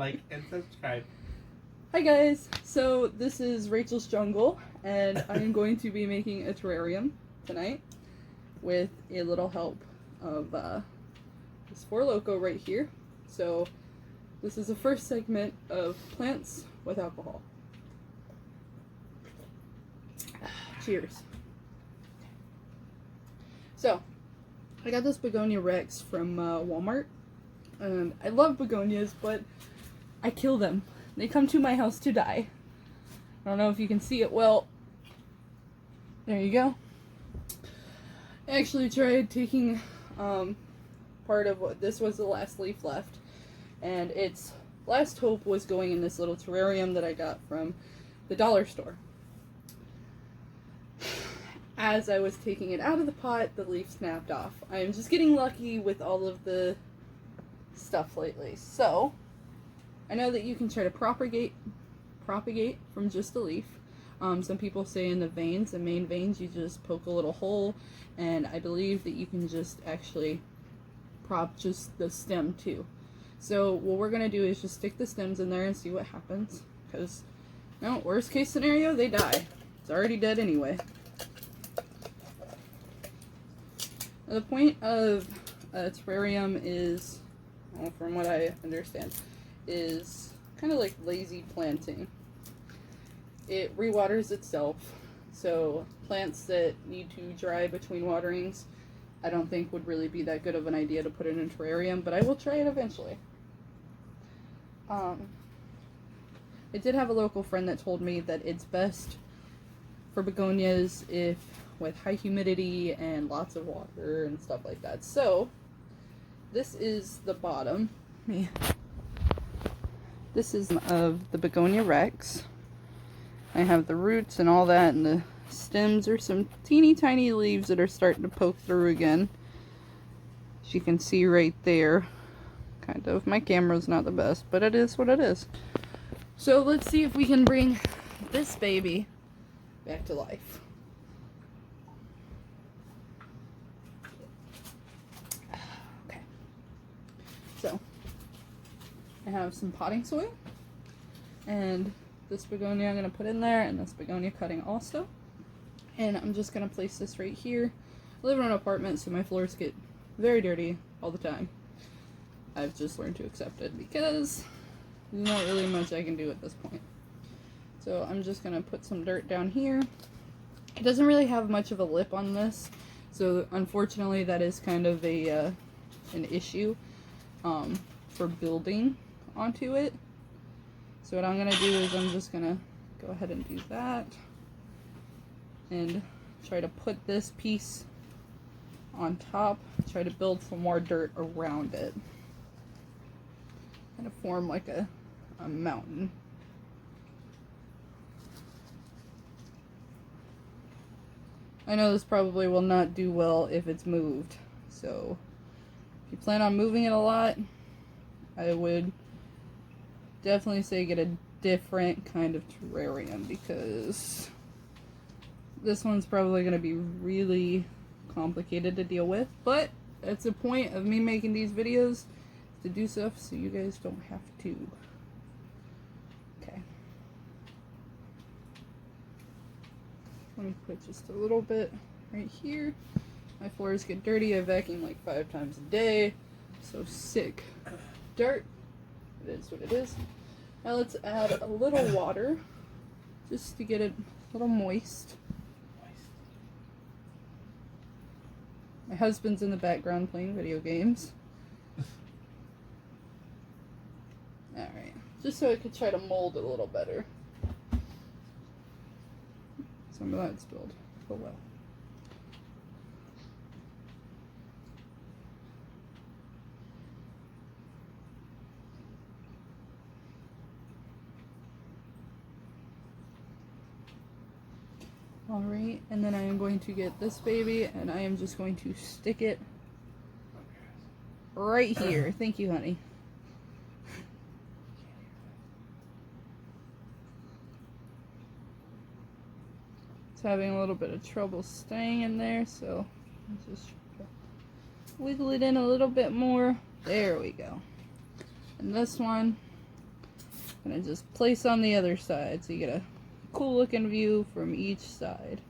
like, and subscribe. Hi guys, so this is Rachel's Jungle, and I'm going to be making a terrarium tonight with a little help of this Four Loko right here. So this is the first segment of plants with alcohol. Cheers. So, I got this Begonia Rex from Walmart, and I love begonias, but I kill them. They come to my house to die. I don't know if you can see it well. There you go. I actually tried taking part of what this was the last leaf left, and its last hope was going in this little terrarium that I got from the dollar store. As I was taking it out of the pot, the leaf snapped off. I am just getting lucky with all of the stuff lately. So, I know that you can try to propagate from just a leaf. Some people say in the veins, the main veins, you just poke a little hole, and I believe that you can just actually prop just the stem too. So what we're going to do is just stick the stems in there and see what happens, because, no, worst case scenario, they die. It's already dead anyway. Now, the point of a terrarium is, well, from what I understand, is kind of like lazy planting. It rewaters itself, so plants that need to dry between waterings, I don't think would really be that good of an idea to put in a terrarium, but I will try it eventually. I did have a local friend that told me that it's best for begonias if with high humidity and lots of water and stuff like that. So this is the bottom. This is of the Begonia Rex. I have the roots and all that, and the stems are some teeny tiny leaves that are starting to poke through again. As you can see right there. Kind of. My camera's not the best, but it is what it is. So let's see if we can bring this baby back to life. Okay. So, I have some potting soil, and this begonia I'm going to put in there, and this begonia cutting also. And I'm just going to place this right here. I live in an apartment, so my floors get very dirty all the time. I've just learned to accept it because there's not really much I can do at this point. So I'm just going to put some dirt down here. It doesn't really have much of a lip on this, so unfortunately that is kind of a an issue for building onto it. So what I'm going to do is I'm just going to go ahead and do that and try to put this piece on top, try to build some more dirt around it, kind of form like a mountain. I know this probably will not do well if it's moved, so if you plan on moving it a lot, I would definitely say get a different kind of terrarium, because this one's probably going to be really complicated to deal with. But that's the point of me making these videos, to do stuff so you guys don't have to. Okay. Let me put just a little bit right here. My floors get dirty. I vacuum like 5 times a day. So sick. Dirt. It is what it is. Now let's add a little water just to get it a little moist. My husband's in the background playing video games. Alright, just so I could try to mold it a little better. Some of that spilled. Oh well. Alright, and then I am going to get this baby, and I am just going to stick it right here. Thank you, honey. It's having a little bit of trouble staying in there, so I'll just wiggle it in a little bit more. There we go. And this one, I'm gonna just place on the other side so you get a cool looking view from each side.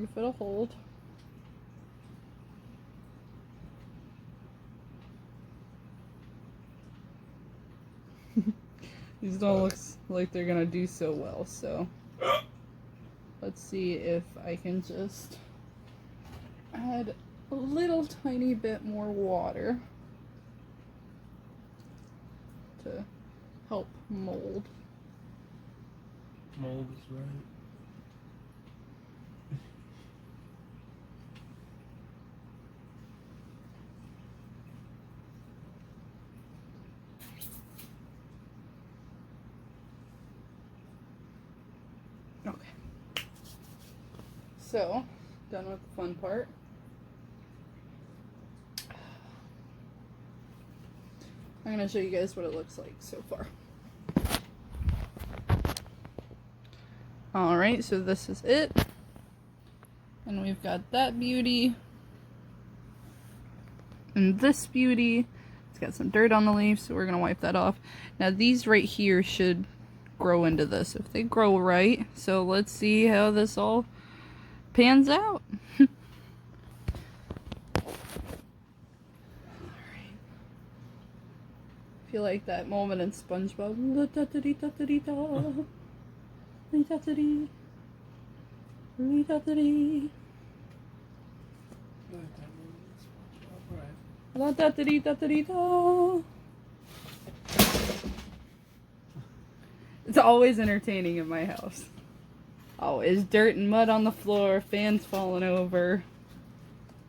If it'll hold. These don't look like they're gonna do so well, so let's see if I can just add a little tiny bit more water to help mold. Mold is right. Okay. So, done with the fun part. I'm going to show you guys what it looks like so far. Alright, so this is it. And we've got that beauty. And this beauty. It's got some dirt on the leaf, so we're going to wipe that off. Now these right here should grow into this if they grow right. So let's see how this all pans out. I feel like that moment in SpongeBob. It's always entertaining in my house. Always dirt and mud on the floor, fans falling over,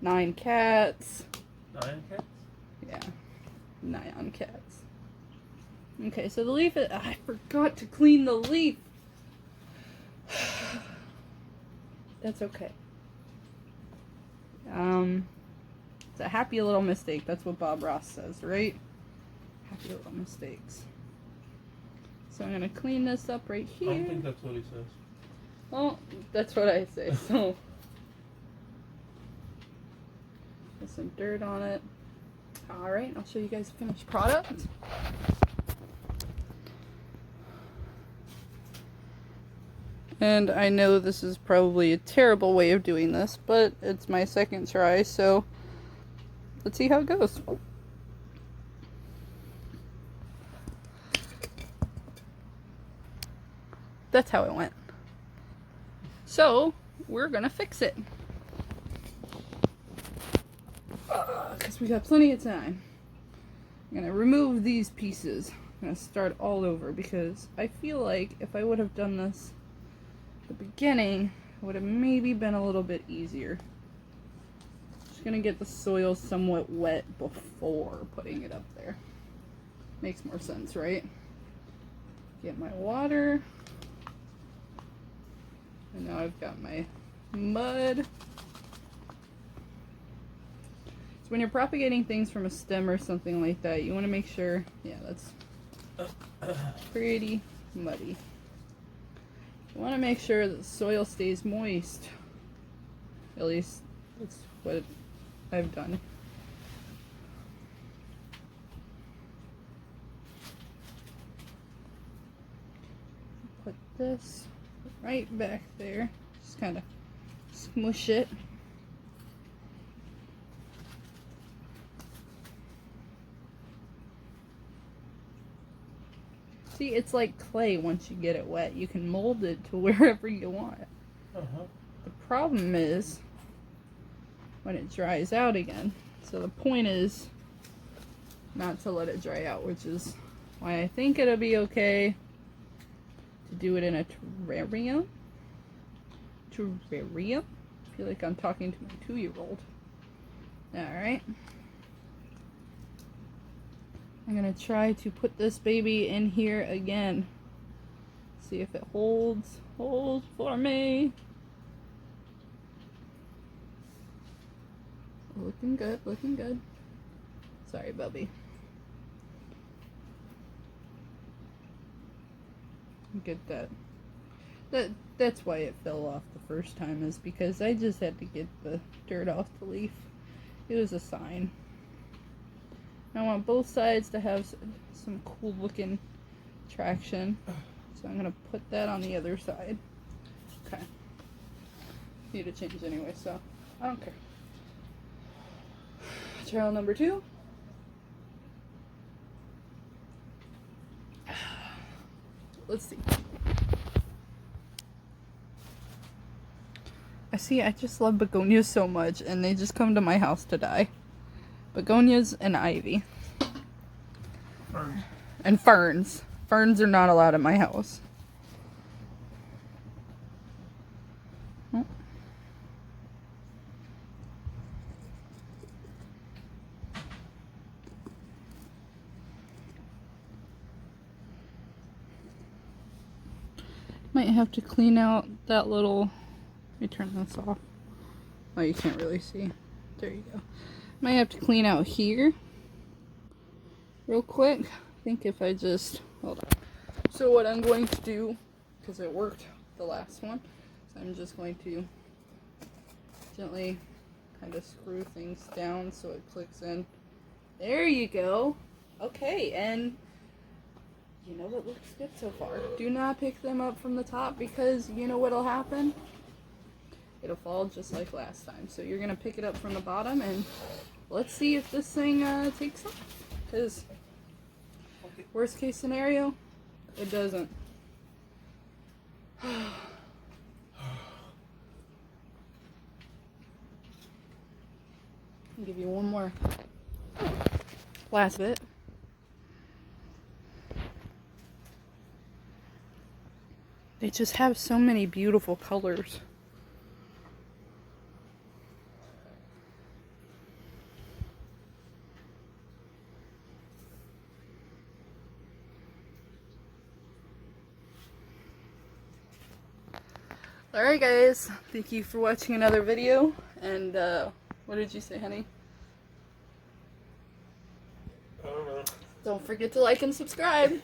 9 cats. 9 cats? Yeah, 9 cats. Okay, so the leaf is, I forgot to clean the leaf. That's okay. It's a happy little mistake. That's what Bob Ross says, right? Happy little mistakes. So I'm gonna clean this up right here. I don't think that's what he says. Well, that's what I say, so. Put some dirt on it. Alright, I'll show you guys the finished product. And I know this is probably a terrible way of doing this, but it's my second try, so let's see how it goes. That's how it went. So, we're gonna fix it. Because we got plenty of time. I'm gonna remove these pieces. I'm gonna start all over because I feel like if I would have done this at the beginning, it would have maybe been a little bit easier. Just gonna get the soil somewhat wet before putting it up there. Makes more sense, right? Get my water. And now I've got my mud. So when you're propagating things from a stem or something like that, you want to make sure, yeah, that's pretty muddy. You want to make sure that the soil stays moist. At least that's what I've done. Put this right back there. Just kind of smush it. See, it's like clay once you get it wet. You can mold it to wherever you want it. The problem is when it dries out again. So the point is not to let it dry out, which is why I think it'll be okay to do it in a terrarium. Terrarium? I feel like I'm talking to my 2-year-old. Alright. I'm gonna try to put this baby in here again. See if it holds. Hold for me. Looking good, looking good. Sorry, Bubby. Get that. That's why it fell off the first time, is because I just had to get the dirt off the leaf. It was a sign. I want both sides to have some cool looking traction. So I'm going to put that on the other side. Okay. Need to change anyway, so I don't care. Trial number 2. Let's see. I just love begonias so much, and they just come to my house to die. Begonias and ivy. Ferns. And ferns. Ferns are not allowed at my house. Oh. Might have to clean out that little... Let me turn this off. Oh, you can't really see. There you go. Might have to clean out here real quick. I think if I just... Hold on. So what I'm going to do, because it worked the last one, so I'm just going to gently kind of screw things down so it clicks in. There you go. Okay, and you know what looks good so far. Do not pick them up from the top, because you know what'll happen? It'll fall just like last time. So you're going to pick it up from the bottom, and let's see if this thing takes off. Because worst case scenario, it doesn't. I'll give you one more last bit. They just have so many beautiful colors. Alright guys, thank you for watching another video, and what did you say, honey? I don't know. Don't forget to like and subscribe.